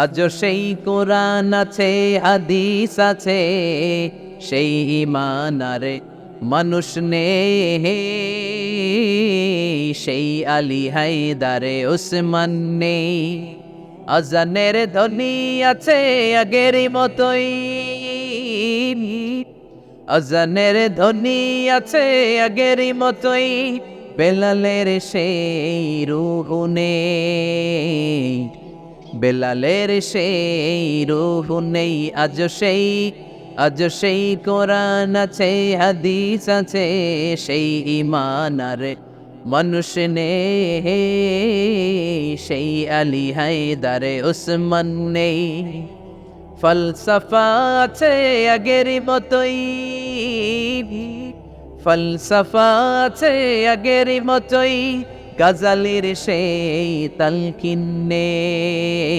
আজ সেই কোরআন আছে, হাদিস আছে, সেই ঈমান আর মানুষ নেই, সেই আলী হায়দারে উসমান নেই। আজানের ধ্বনি আছে আগের মতোই, আজানের ধ্বনি আছে আগের মতোই, বেলালের সেই রূহ নেই, বেলালের সেই রূহ নেই। আজ সেই কোরআন আছে, হাদিস আছে, সেই ঈমান আর মানুষ নেই, সেই আলী হায়দারে উসমান নেই। ফলসফা আছে আগের মতোই, ফলসফা আছে আগের মতোই, গাজালির সেই তালকিন নেই,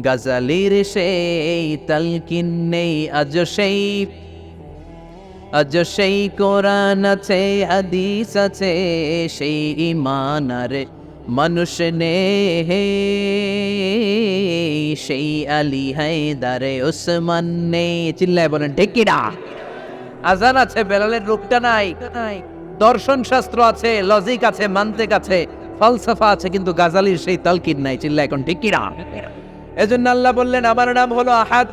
গাজালির সেই তালকিন নেই। আজ সেই কোরআন আছে, হাদিস আছে, সেই ঈমান আর মানুষ নেই, সেই আলী হায়দারে উসমান নেই। চিল্লায় বলেন ঠিক কিনা? আজান আছে, বেলালের রূপটা নাই। দর্শন শাস্ত্র আছে, লজিক আছে, মান্তিক আছে, ফলসফা আছে, কিন্তু গাজালির সেই তালকিন নাই। চিল্লায় এখন ঠিক কিনা? এজন্য আল্লাহ বললেন আমার নাম হলো আহাদ,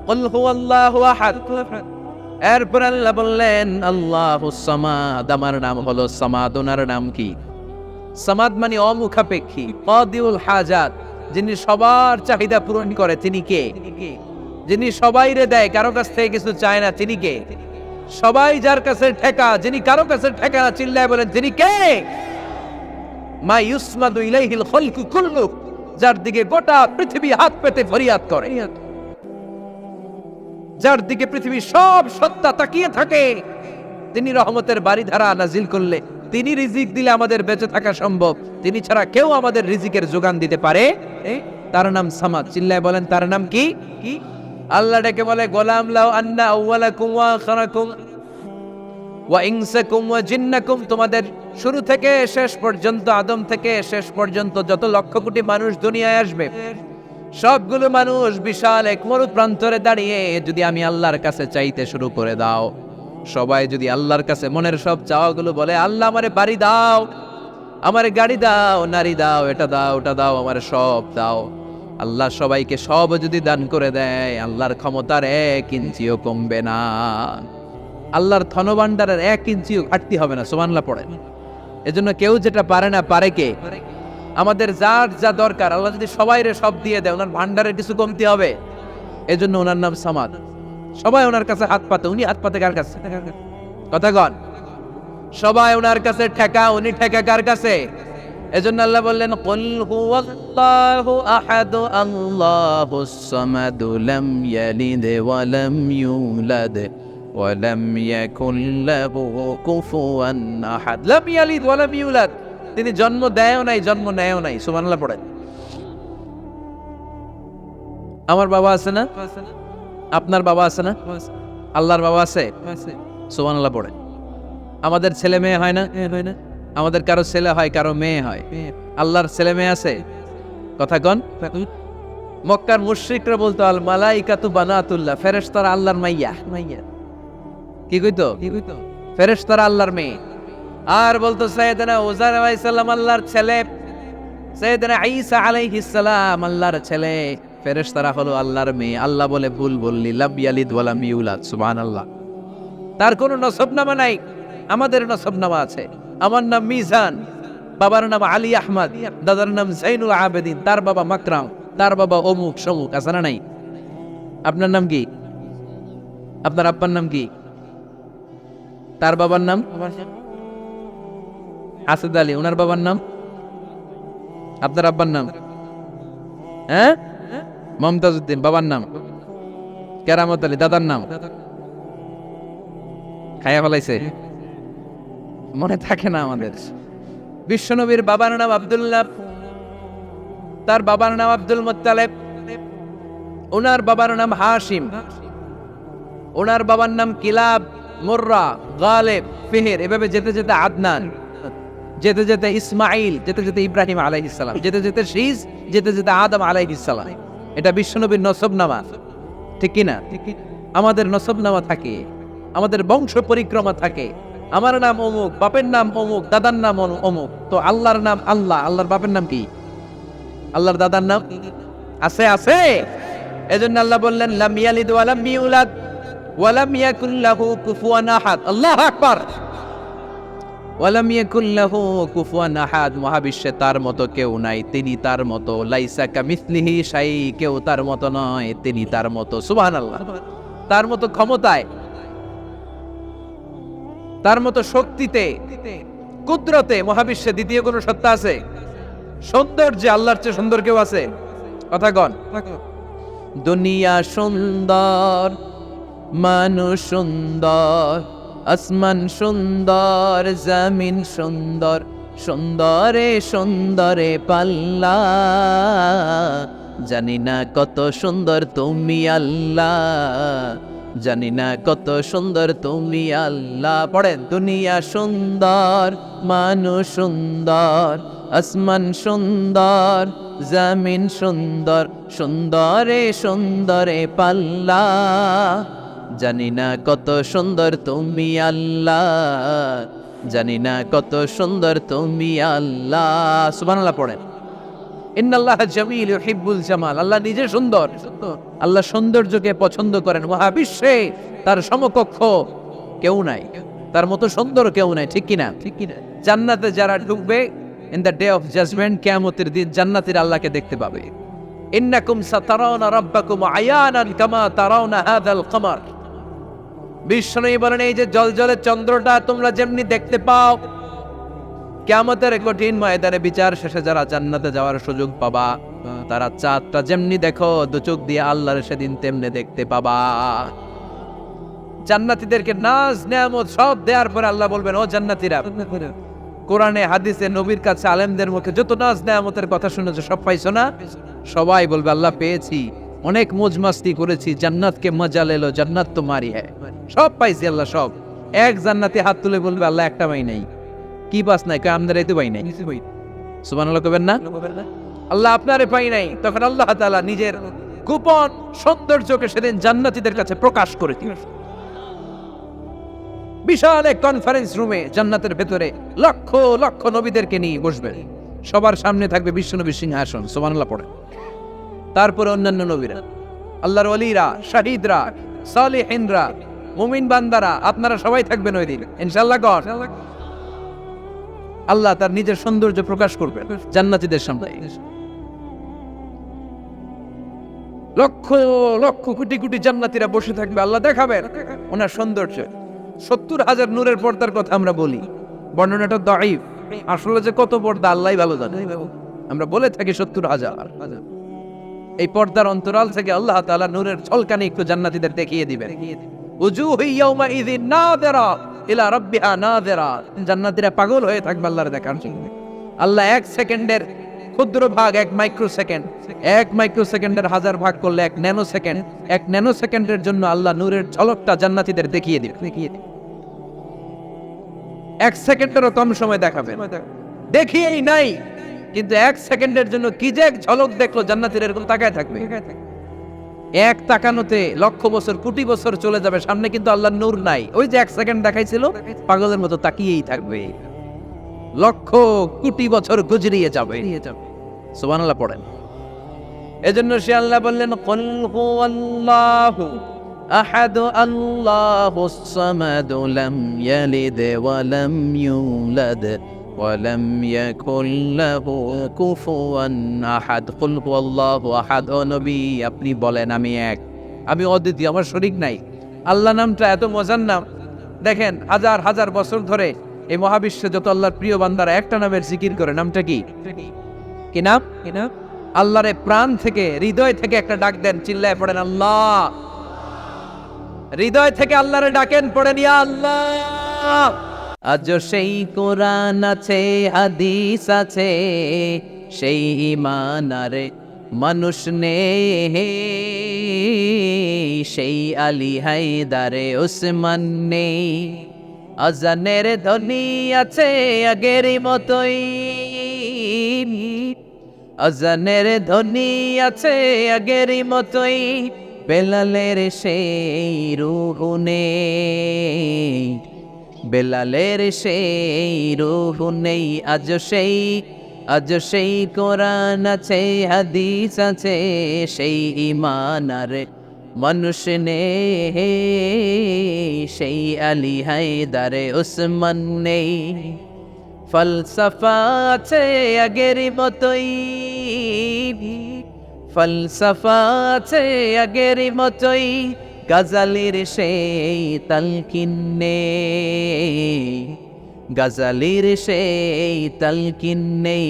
কুল হুয়াল্লাহু আহাদ। এরপর আল্লাহ বললেন আল্লাহুস সামাদ, আমার নাম হলো সামাদ। ওনার নাম কি? সামাদ মানে অমুখাপেক্ষী, কাদিউল হাজাত, যিনি সবার চাহিদা পূরণ করে। তিনি কে? যিনি সবাইরে দেয়, কারো কাছ থেকে কিছু চায় না। তিনি কে? সবাই যার কাছে ঠেকা, যিনি কারো কাছে ঠেকা না। চিল্লায় বলেন তিনি কে? মা ইউসমাদু ইলাইহিল খালকু কুল্লু, যার দিকে গোটা পৃথিবী হাত পেতে ফরিয়াদ করে, যার দিকে পৃথিবীর সব সত্তা তাকিয়ে থাকে। তিনি রহমতের বারিধারা নাজিল করলে, তিনি রিজিক দিলে আমাদের বেঁচে থাকা সম্ভব। তিনি ছাড়া কেউ আমাদের রিজিকের যোগান দিতে পারে? তার নাম সামাদ। চিল্লায় বলেন তার নাম কি? কি? আল্লাহ ডেকে বলে গোলাম লাউ আন্না আউওয়ালাকুম ওয়া আখিরাকুম ওয়া ইনসাকুম ওয়া জিন্নাকুম, তোমাদের শুরু থেকে শেষ পর্যন্ত, আদম থেকে শেষ পর্যন্ত যত লক্ষ কোটি মানুষ দুনিয়ায় আসবে, সবগুলো মানুষ বিশাল এক মরু প্রান্তরে দাঁড়িয়ে যদি আমি আল্লাহর কাছে চাইতে শুরু করে দাও, সবাই যদি আল্লাহর কাছে মনের সব চাওয়াগুলো বলে, আল্লাহ আমারে বাড়ি দাও, আমারে গাড়ি দাও, নারী দাও, এটা দাও, ওটা দাও, আমারে সব দাও, আল্লাহ সবাইকে সব যদি দান করে দেয়, আল্লাহর ক্ষমতার 1 ইঞ্চিও কমবে না, আল্লাহর ধনভাণ্ডারের 1 ইঞ্চিও ঘাটতি হবে না। সুবহানাল্লাহ পড়েন। এজন্য কেউ যেটা পারে না, পারে কে? আমাদের যার যা দরকার, আল্লাহ যদি সবাইরে সব দিয়ে দেয়, ওনার ভান্ডারের কিছু কমতি হবে? এজন্য ওনার নাম সামাদ। সবাই ওনার কাছে হাত পাতে। উনি হাত পাতে কার কাছে? কথা কন। সবাই ওনার কাছে ঠেকা, উনি ঠেকা কার কাছে? এজন্য আল্লাহ বললেন কুল হুয়াল্লাহু আহাদ আল্লাহুস সামাদ লাম ইয়ালিদ ওয়া লাম ইউলাদ ওয়া লাম ইয়াকুল লাহু কুফুয়ান আহাদ। লাম ইয়ালিদ ওয়া লাম ইউলাদ, তিনি জন্ম দেয়ও নাই, জন্ম নেয়ও নাই। সুবহানাল্লাহ পড়েন। আমার বাবা আছে না? আপনার বাবা আছে না? আল্লাহর বাবা আছে? সুবহানাল্লাহ পড়েন। আমাদের ছেলে মেয়ে হয় না? আমাদের কারো ছেলে হয়, কারো মেয়ে হয়। আল্লাহর ছেলে মেয়ে আছে? কথা কন। মক্কার মুশরিকরা বলতো আল মালাইকাতু বানাতুল্লাহ, ফেরেশতারা আল্লাহর মাইয়া। কি কইতো? ফেরেশতারা আল্লাহর মেয়ে। আর বলতো সাইয়েদনা উযাইর আলাইহিস সালাম আল্লাহর ছেলে, সাইয়েদনা ঈসা আলাইহিস সালাম আল্লাহর ছেলে, ফেরেশতারা হলো আল্লাহর মেয়ে। আল্লাহ বলে ভুল বললি, লাম ইয়ালিদ ওয়া লাম ইউলাদ। সুবহানাল্লাহ। তার কোনো নসবনামা নাই, আমাদের নসবনামা আছে। আমার নাম মিজান, বাবার নাম আলী আহমদ, দাদার নাম জাইনুল আবেদিন, তার বাবা মাকরাম, তার বাবা অমুক সমুক। আছে না নাই? আপনার নাম কি? আপনার আব্বার নাম কি? তার বাবার নাম হাসেদ আলী, ওনার বাবার নাম? আপনার আব্বার নাম? হ্যাঁ, মমতাজ উদ্দিন। বাবার নাম কেরামত আলী। দাদার নাম? খায়া ফেলাইছে, মনে থাকে না আমাদের। বিশ্বনবীর বাবার নাম আব্দুল্লাহ, তার বাবার নাম আব্দুল মুত্তালিব, ওনার বাবার নাম হাশিম, ওনার বাবার নাম কিলাব, মুররা, গালেব, ফিহির, এভাবে যেতে যেতে আদনান। যেতে যেতে ইসমাইল, যেতে যেতে ইব্রাহিম আলাইহিস সালাম, যেতে যেতে শীস, যেতে যেতে আদম আলাইহিস সালাম। এটা বিশ্বনবীর নসবনামা, ঠিক কি না? আমাদের নসবনামা থাকে, আমাদের বংশ পরিক্রমা থাকে। আমার নাম অমুক, বাপের নাম অমুক, দাদার নাম অমুক। তো আল্লাহর নাম আল্লাহ, আল্লাহর বাপের নাম কি? আল্লাহর দাদার নাম আছে? আছে। এজন্য আল্লাহ বললেন লাম ইয়ালিদ ওয়া লাম ইউলাদ ওয়া লাম ইয়াকুল লাহু কুফুয়ান আহাদ। আল্লাহু আকবার। ওয়া লাম ইয়াকুল লাহু কুফুয়ান আহাদ, মহাবিশ্বে তার মতো কেউ নাই, তিনি তার মতো। লাইসা কামিসলিহি শাই, কেউ তার মতো নয়, তিনি তার মতো। সুবহানাল্লাহ। তার মতো ক্ষমতায়, তার মতো শক্তিতে, কুদরতে মহাবিশ্বে দ্বিতীয় কোন সত্তা আছে? সৌন্দর্যে আল্লাহর চেয়ে সুন্দর কেউ আছে? কথা কন। দুনিয়া সুন্দর, মানুষ সুন্দর, আসমান সুন্দর, জমিন সুন্দর, সুন্দরে সুন্দরে পাল্লা। জানি না কত সুন্দর তুমি আল্লাহ, জানি না কত সুন্দর তুমি আল্লাহ। পড়েন, দুনিয়া সুন্দর, মানুষ সুন্দর, আসমান সুন্দর, জমিন সুন্দর, সুন্দরে সুন্দরে পাল্লা। জানি না কত সুন্দর তুমি আল্লাহ, জানি না কত সুন্দর তুমি আল্লাহ। সুবহানাল্লাহ পড়েন। ইন্নাল্লাহা জামিল ইউহিব্বুল জামাল, আল্লাহ নিজে সুন্দর, আল্লাহ সৌন্দর্যকে পছন্দ করেন। মহাবিশ্বে তার সমকক্ষ কেউ নাই, তার মতো সুন্দর কেউ নাই, ঠিক কিনা? ঠিক কিনা? জান্নাতে যারা ঢুকবে in the day of judgement, কিয়ামতের দিন জান্নাতীরা আল্লাহকে দেখতে পাবে। ইন্নাকুম সাতারাউনা রাব্বাকুম আয়ানান কামা তারাউনা হাযাল কমার। বিষ্ণু বলেন, এই যে জলজলে চন্দ্রটা তোমরা যেমনি দেখতে পাও, কিয়ামতের কঠিন ময়দানে বিচার শেষে যারা জান্নাতে যাওয়ার সুযোগ পাবা, তারা চাঁদটা যেমনি দেখো দু চোখ দিয়ে আল্লাহর সেদিন তেমনি দেখতে পাবা। জান্নাতীদেরকে নাজ নেয়ামত সব দেওয়ার পরে আল্লাহ বলবেন, ও জান্নাতীরা, কোরআনে হাদিসে নবীর কাছে আলেমদের মুখে যত নাজ নেয়ামতের কথা শুনেছো সব পাইছো না? সবাই বলবে আল্লাহ পেয়েছি, অনেক মौज मस्ती করেছি, জান্নাতকে মজা লেলো, জান্নাত তোমারই হ্যায়। সব পাইছি আল্লাহ সব। এক জান্নাতি হাত তুলে বলবে আল্লাহ একটা পাই নাই। কি পাস নাই? কয় আমাদের এই তো পাই নাই। সুবহানাল্লাহ কবেন না? আল্লাহ আপনারে পাই নাই। তখন আল্লাহ তাআলা নিজের গোপন সৌন্দর্যকে সেদিন জান্নাতীদের কাছে প্রকাশ করে দিবেন। বিশাল এক কনফারেন্স রুমে জান্নাতের ভেতরে লক্ষ লক্ষ নবীদেরকে নিয়ে বসবেন। সবার সামনে থাকবে বিশ্বনবীর সিংহাসন। সুবহানাল্লাহ পড়ে। তারপরে অন্যান্য নবীরা, আল্লাহর ওলিরা, শাহিদরা, সালেহিনরা, মুমিন বান্দারা, আপনারা সবাই থাকবেন ওই দিন ইনশাআল্লাহ। গড আল্লাহ তার নিজের সৌন্দর্য প্রকাশ করবেন জান্নাতীদের সামনে। লক্ষ লক্ষ কোটি কোটি জান্নাতীরা বসে থাকবে, আল্লাহ দেখাবেন ওনার সৌন্দর্য। 70,000 নূরের পর্দার কথা আমরা বলি, বর্ণনাটা দাঈফ, আসলে যে কত পর্দা আল্লাহই ভালো জানে। আমরা বলে থাকি 70,000। এই পর্দার অন্তরাল থেকে আল্লাহ তাআলা নূরের ঝলকানি একটু জান্নাতীদের দেখিয়ে দিবেন। উজুহু ইয়াউমাইযিন নাযিরা ইলা রাব্বিহা নাযিরা। জান্নাতীরা পাগল হয়ে থাকবে আল্লাহর দেখার জন্য। আল্লাহ এক সেকেন্ডের ক্ষুদ্র ভাগ, এক মাইক্রো সেকেন্ড, এক মাইক্রো সেকেন্ডের হাজার ভাগ করলে এক ন্যানো সেকেন্ড, এক ন্যানো সেকেন্ডের জন্য আল্লাহ নূরের ঝলকটা জান্নাতীদের দেখিয়ে দিবেন। এক সেকেন্ডেরও কম সময় দেখাবেন, দেখিয়েই নাই, কিন্তু এক সেকেন্ডের জন্য কি যে এক ঝলক দেখলো জান্নাতীরা এরকম তাকায় থাকবে। এক তাকানোতে লক্ষ বছর কোটি বছর চলে যাবে, সামনে কিন্তু আল্লাহর নূর নাই। ওই যে এক সেকেন্ড দেখাইছিল, পাগলের মতো তাকিয়েই থাকবে। লক্ষ কোটি বছর গুজরিয়ে যাবে। সুবহানাল্লাহ পড়েন। এজন্য সে আল্লাহ বললেন, কুল হুয়াল্লাহু আহাদ আল্লাহুস সামাদ লাম ইয়ালিদ ওয়া লাম ইউলাদ ওয়া লাম ইয়াকুল লাহু কুফুয়ান আহাদ। কুল হুয়াল্লাহু আহাদ। ও নবী, আপনি বলেন আমি এক, আমি অদ্বিতীয়, আমার শরীক নাই। আল্লাহ নামটা এত মজার নাম। দেখেন হাজার হাজার বছর ধরে এই মহাবিশ্বে যত আল্লাহর প্রিয় বান্দারা একটা নামের জিকির করে, নামটা কি? কি নাম? আল্লাহরে প্রাণ থেকে, হৃদয় থেকে একটা ডাক দেন, চিল্লায় পড়েন আল্লাহ। হৃদয় থেকে আল্লাহরে ডাকেন, পড়েন ইয়া আল্লাহ। আজও সেই কোরআন আছে, হাদিস আছে, সেই ঈমান আরে মানুষ নেই, সেই আলী হায়দারে ওসমান নেই। আজানের ধ্বনি আছে আগের মতোই, আজানের ধ্বনি আছে আগের মতোই, বেলালের সেই রূহ নেই, বেলালের সেই রূহ নেই। আজ সেই কোরআন আছে, হাদিস আছে, সেই ঈমান আর মানুষ নেই, সেই আলী হায়দারে উসমান নেই। ফলসফা আছে আগের মতোই, ফলসফা আছে আগের মতোই, গাজালির সেই তালকিন নেই, গাজালির সেই তালকিন নেই।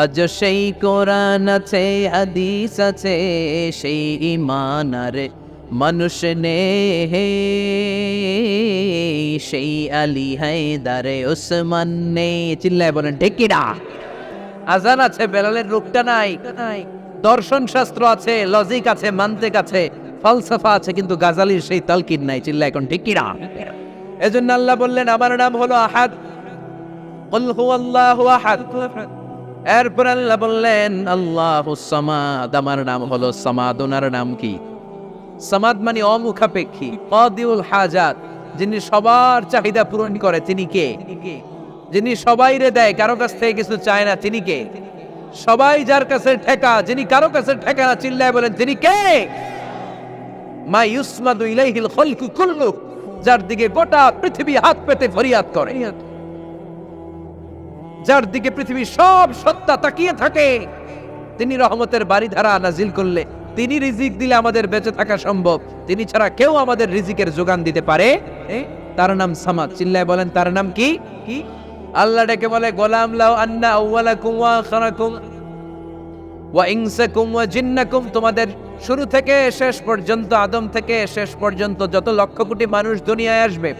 আজ সেই কোরআন আছে, হাদিস আছে, সেই ঈমান আর মানুষ নেই, সেই আলী হায়দারে উসমান নেই। চিল্লায় বলেন ঠিক কিনা? আজান আছে, বেলালের রূপটা নাই। দর্শন শাস্ত্র আছে, লজিক আছে, মান্তিক আছে, ফলসফা আছে, কিন্তু গাজালির সেই তালকিন নাই। চিল্লায় এখন ঠিক কিনা? এজন্য আল্লাহ বললেন আমার নাম হলো আহাদ, কুল হুয়াল্লাহু আহাদ। এরপর আল্লাহ বললেন আল্লাহুস সামাদ, আমার নাম হলো সামাদ। ওনার নাম কি? সামাদ মানে অমুখাপেক্ষী, কাদিউল হাজাত, যিনি সবার চাহিদা পূরণ করে। তিনি কে? যিনি সবাইরে দেয়, কারো কাছ থেকে কিছু চায় না। তিনি কে? সবাই যার কাছে ঠেকা, যিনি কারো কাছে ঠেকা না। চিল্লায় বলেন তিনি কে? মা ইউসমাদু ইলাইহিল খালকু কুল্লু, যার দিকে গোটা পৃথিবী হাত পেতে ফরিয়াদ করে, যার দিকে পৃথিবীর সব সত্তা তাকিয়ে থাকে। তিনি রহমতের বারিধারা নাজিল করলে, তিনি রিজিক দিলে আমাদের বেঁচে থাকা সম্ভব। তিনি ছাড়া কেউ আমাদের রিজিকের যোগান দিতে পারে? তার নাম সামাদ। চিল্লায় বলেন তার নাম কি? কি? আল্লাহ ডেকে বলে গোলাম লাউ আন্না আউওয়ালাকুম ওয়া আখিরাকুম ওয়া ইনসাকুম ওয়া জিন্নাকুম, তোমাদের শুরু থেকে শেষ পর্যন্ত, আদম থেকে শেষ পর্যন্ত যত লক্ষ কোটি মানুষ দুনিয়ায় আসবে,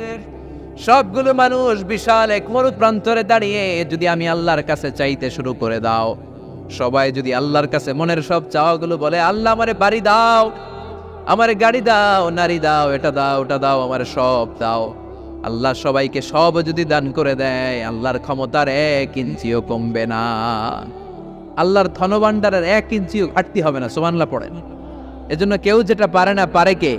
সবগুলো মানুষ বিশাল এক মরুদ প্রান্তরে দাঁড়িয়ে যদি আমি আল্লাহর কাছে চাইতে শুরু করে দাও, সবাই যদি আল্লাহর কাছে মনের সব চাওয়াগুলো বলে, আল্লাহ আমারে বাড়ি দাও, আমারে গাড়ি দাও, নারী দাও, এটা দাও, ওটা দাও, আমারে সব দাও, আল্লাহ সবাইকে সব যদি দান করে দেয়, আল্লাহর ক্ষমতার 1 ইঞ্চিও কমবে না, আল্লাহর ধনভাণ্ডারের 1 ইঞ্চিও ঘাটতি হবে না। সুবহানাল্লাহ পড়েন। এজন্য কেউ যেটা পারে না, পারে কে?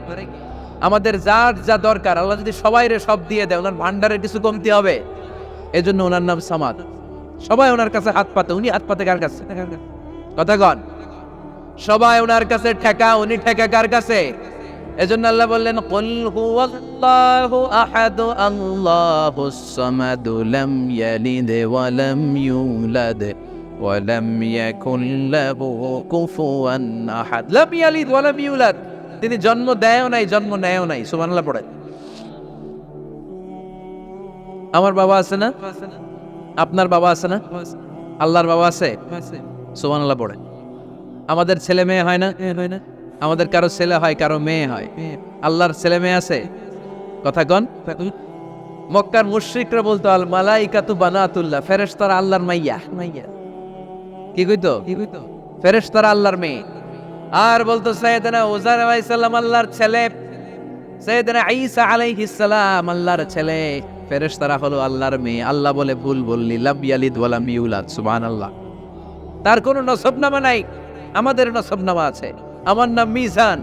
আমাদের যার যা দরকার আল্লাহ যদি সবাইরে সব দিয়ে দেয়, ওনার ভান্ডারের কিছু কমতি হবে? এজন্য ওনার নাম সামাদ। সবাই ওনার কাছে হাত পাতে, উনি হাত পাতে কার কাছে? কথা কন। সবাই ওনার কাছে ঠেকা, উনি ঠেকা কার কাছে? এজন্য আল্লাহ বললেন কুল হুয়াল্লাহু আহাদ আল্লাহুস সামাদ লাম ইয়ালিদ ওয়া লাম ইউলাদ ওয়া লাম ইয়াকুল লাহু কুফুয়ান আহাদ। লাম ইয়ালিদ ওয়া লাম ইউলাদ, তিনি জন্ম দেয়ও নাই, জন্ম নেয়ও নাই। সুবহানাল্লাহ পড়ে। আমার বাবা আছে না? আপনার বাবা আছে না? আল্লাহর বাবা আছে? সুবহানাল্লাহ পড়ে। আমাদের ছেলে মেয়ে হয় না? আমাদের কারো ছেলে হয়, কারো মেয়ে হয়। আল্লাহর ছেলে মেয়ে আছে? কথা কন। মক্কার মুশরিকরা বলতো আল মালাইকাতু বানাতুল্লাহ, ফেরেশতারা আল্লাহর মাইয়া। কি কইতো? ফেরেশতারা আল্লাহর মেয়ে। আর বলতো সাইয়েদনা উযাইর আলাইহিস সালাম আল্লাহর ছেলে, সাইয়েদনা ঈসা আলাইহিস সালাম আল্লাহর ছেলে, ফেরেশতারা হলো আল্লাহর মেয়ে। আল্লাহ বলে ভুল বললি, লাম ইয়ালিদ ওয়া লাম ইউলাদ। সুবহানাল্লাহ। তার কোনো নসবনামা নাই, আমাদের নসবনামা আছে। আমার নাম মিজান,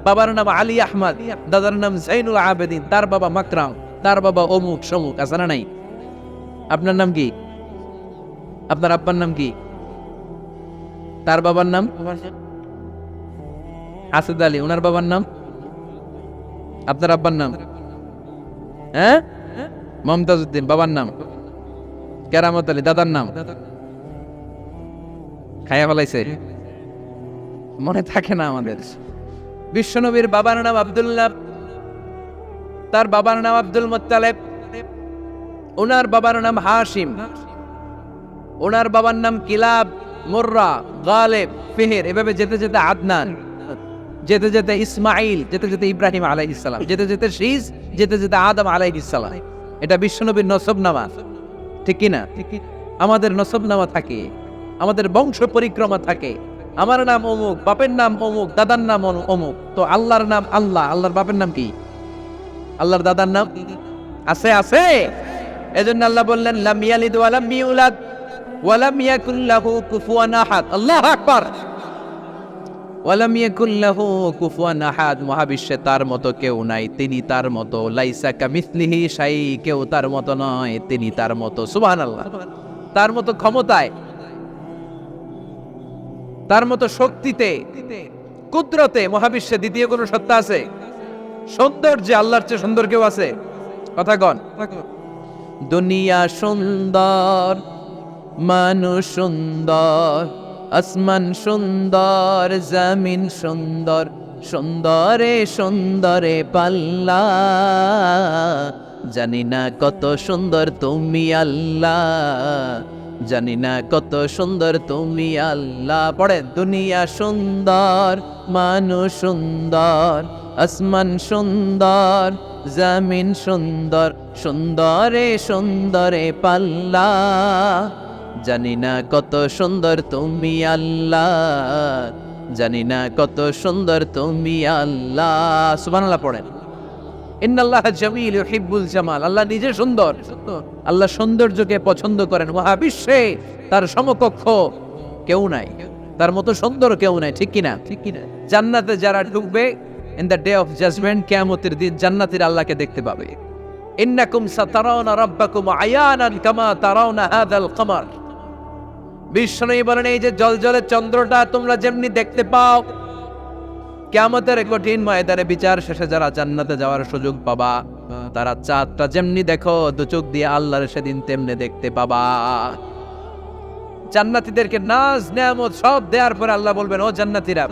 বাবার নাম আলী আহমদ, দাদার নাম জাইনুল আবেদিন, তার বাবা মাকরাম, তার বাবা অমুক সমুক। আছে না নাই? আপনার নাম কি? আপনার আব্বার নাম কি? তার বাবার নাম আসিদ আলী, ওনার বাবার নাম? আপনার আব্বার নাম? হ্যাঁ, মমতাজ উদ্দিন। বাবার নাম কেরামত আলী। দাদার নাম? খায়া ফেলাইছে, মনে থাকে না আমাদের। বিশ্বনবীর বাবার নাম আব্দুল্লাহ, তার বাবার নাম আব্দুল মুত্তালিব, ওনার বাবার নাম হাশিম, ওনার বাবার নাম কিলাব, মুররা, গালেব, ফিহির, এভাবে যেতে যেতে আদনান, যেতে যেতে ইসমাইল, যেতে যেতে ইব্রাহিম আলাইহিস সালাম, যেতে যেতে শীস, যেতে যেতে আদম আলাইহিস সালাম। এটা বিশ্বনবীর নসবনামা, ঠিক কি না? আমাদের নসবনামা থাকে, আমাদের বংশ পরিক্রমা থাকে। আমার নাম অমুক, বাপের নাম অমুক, দাদার নাম অমুক। তো আল্লাহর নাম আল্লাহ, আল্লাহর বাপের নাম কি? আল্লাহর দাদার নাম আছে? আছে। এজন্য আল্লাহ বললেন লাম ইয়ালিদ ওয়া লাম ইউলাদ ওয়া লাম ইয়াকুল লাহু কুফুয়ান আহাদ। আল্লাহু আকবার। ওয়া লাম ইয়াকুল লাহু কুফুয়ান আহাদ, মহাবিশ্বে তার মতো কেউ নাই, তিনি তার মতো। লাইসা কামিসলিহি শাই, কেউ তার মতো নয়, তিনি তার মতো। সুবহানাল্লাহ। তার মতো ক্ষমতায়, তার মতো শক্তিতে, কুদরতে মহাবিশ্বে দ্বিতীয় কোন সত্তা আছে? সৌন্দর্যে আল্লাহর চেয়ে সুন্দর কেউ আছে? কথা কন। দুনিয়া সুন্দর, মানুষ সুন্দর, আসমান সুন্দর, জমিন সুন্দর, সুন্দরে সুন্দরে পাল্লা, জানি না কত সুন্দর তুমি আল্লাহ, জানি না কত সুন্দর তুমি আল্লাহ। পড়ে দুনিয়া সুন্দর, মানুষ সুন্দর, আসমান সুন্দর, জমিন সুন্দর, সুন্দরে সুন্দরে পাল্লা, জানি না কত সুন্দর তুমি আল্লাহ, জানি না কত সুন্দর তুমি আল্লাহ। সুবহানাল্লাহ পড়েন। ইন্নাল্লাহা জামিল ইউহিব্বুল জামাল। আল্লাহ নিজে সুন্দর, আল্লাহ সৌন্দর্যকে পছন্দ করেন। মহাবিশ্বে তার সমকক্ষ কেউ নাই, তার মতো সুন্দর কেউ নাই। ঠিক কিনা? ঠিক কিনা? জান্নাতে যারা ঢুকবে in the day of judgement, কিয়ামতের দিন, জান্নাতীরা আল্লাহকে দেখতে পাবে। ইন্নাকুম সাতারাউনা রাব্বাকুম আয়ানান কামা তারাউনা হাযাল কমার। বিষ্ণু বলেন এই যে জলজলে চন্দ্রটা তোমরা যেমনি দেখতে পাও, কিয়ামতের কঠিন ময়দানে বিচার শেষে যারা জান্নাতে যাওয়ার সুযোগ পাবা, তারা চাঁদটা যেমনি দেখো দু চোখ দিয়ে আল্লাহর সেদিন তেমনি দেখতে পাবা। জান্নাতীদেরকে নাজ নেয়ামত সব দেওয়ার পরে আল্লাহ বলবেন, ও জান্নাতীরা,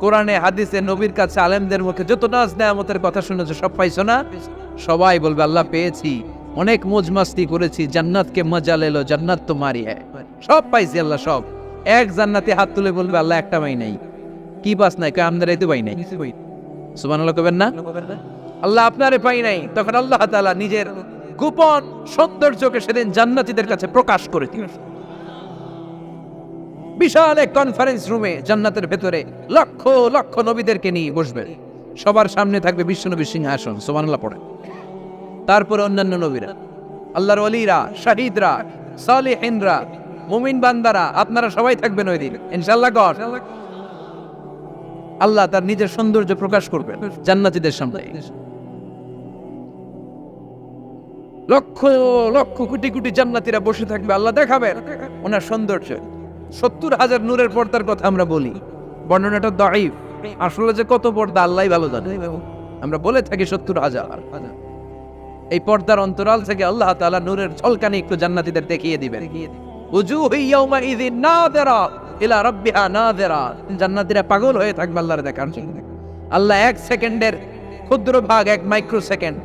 কোরআনে হাদিসে নবীর কাছে আলেমদের মুখে যত নাজ নেয়ামতের কথা শুনেছো সব পাইছো না? সবাই বলবে আল্লাহ পেয়েছি, অনেক মौज मस्ती করেছি, জান্নাতকে মজা লেলো, জান্নাত তোমারই হ্যায়, সব পাইছি আল্লাহ সব। এক জান্নাতি হাত তুলে বলবে আল্লাহ একটা পাই নাই। কি পাস নাই? কয় আমদারাই তো পাই নাই। সুবহানাল্লাহ কবেন না? আল্লাহ আপনারে পাই নাই। তখন আল্লাহ তাআলা নিজের গোপন সৌন্দর্যকে সেদিন জান্নাতীদের কাছে প্রকাশ করে দিবেন। বিশাল এক কনফারেন্স রুমে জান্নাতের ভেতরে লক্ষ লক্ষ নবীদেরকে নিয়ে বসবেন। সবার সামনে থাকবে বিশ্বনবীর সিংহাসন। সুবহানাল্লাহ পড়ে। তারপরে অন্যান্য নবীরা, আল্লাহর ওলিরা, শাহিদরা, সালেহিনরা, মুমিন বান্দারা, আপনারা সবাই থাকবেন ওই দিন ইনশাআল্লাহ। গড আল্লাহ তার নিজের সৌন্দর্য প্রকাশ করবেন জান্নাতীদের সামনে। লক্ষ লক্ষ কোটি কোটি জান্নাতীরা বসে থাকবে, আল্লাহ দেখাবেন ওনার সৌন্দর্য। 70,000 নূরের পর্দার কথা আমরা বলি, বর্ণনাটা দাঈফ, আসলে যে কত পর্দা আল্লাহই ভালো জানে। আমরা বলে থাকি 70,000। এই পর্দার অন্তরাল থেকে আল্লাহ তাআলা নূরের ঝলকানি একটু জান্নাতীদের দেখিয়ে দিবেন। উজুহু ইয়াউমাইযিন নাযিরা ইলা রাব্বিহা নাযিরা। জান্নাতীরা পাগল হয়ে থাকবে আল্লাহর দেখার জন্য। আল্লাহ এক সেকেন্ডের ক্ষুদ্র ভাগ, এক মাইক্রো সেকেন্ড,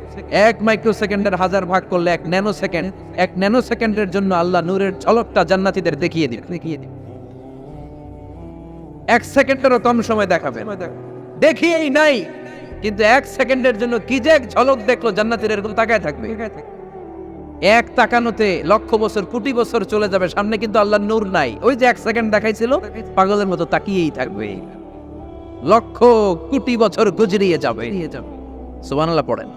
এক মাইক্রো সেকেন্ডের হাজার ভাগ করলে এক ন্যানো সেকেন্ড, এক ন্যানো সেকেন্ডের জন্য আল্লাহ নূরের ঝলকটা জান্নাতীদের দেখিয়ে দিবে। এক সেকেন্ডেরও কম সময় দেখাবেন, দেখিয়েই নাই, কিন্তু এক সেকেন্ডের জন্য কি যে এক ঝলক দেখলো জান্নাতীরা এরকম তাকায় থাকবে। এক তাকানোতে লক্ষ বছর কোটি বছর চলে যাবে, সামনে কিন্তু আল্লাহর নূর নাই। ওই যে এক সেকেন্ড দেখাইছিল, পাগলের মতো তাকিয়েই থাকবে। লক্ষ কোটি বছর গুজরিয়ে যাবে। সুবহানাল্লাহ পড়েন।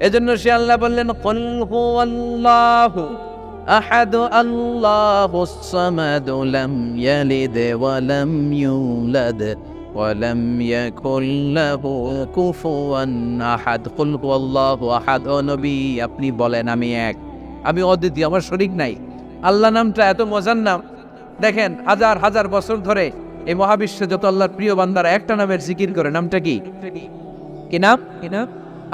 এজন্য সে আল্লাহ বললেন, কুল হুয়াল্লাহু আহাদ আল্লাহুস সামাদ লাম ইয়ালিদ ওয়া লাম ইউলাদ ওয়া লাম ইয়াকুল লাহু কুফুয়ান আহাদ। কুল হুয়াল্লাহু আহাদ। ও নবী আপনি বলেন আমি এক, আমি অদ্বিতীয়, আমার শরীক নাই। আল্লাহ নামটা এত মজার নাম, দেখেন হাজার হাজার বছর ধরে এই মহাবিশ্বে যত আল্লাহর প্রিয় বান্দারা একটা নামের জিকির করে। নামটা কি? কি নাম? কি নাম?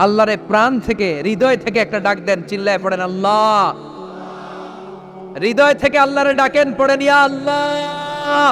আল্লাহরে প্রাণ থেকে, হৃদয় থেকে একটা ডাক দেন, চিল্লায় পড়েন আল্লাহ। হৃদয় থেকে আল্লাহরে ডাকেন, পড়েন ইয়া আল্লাহ।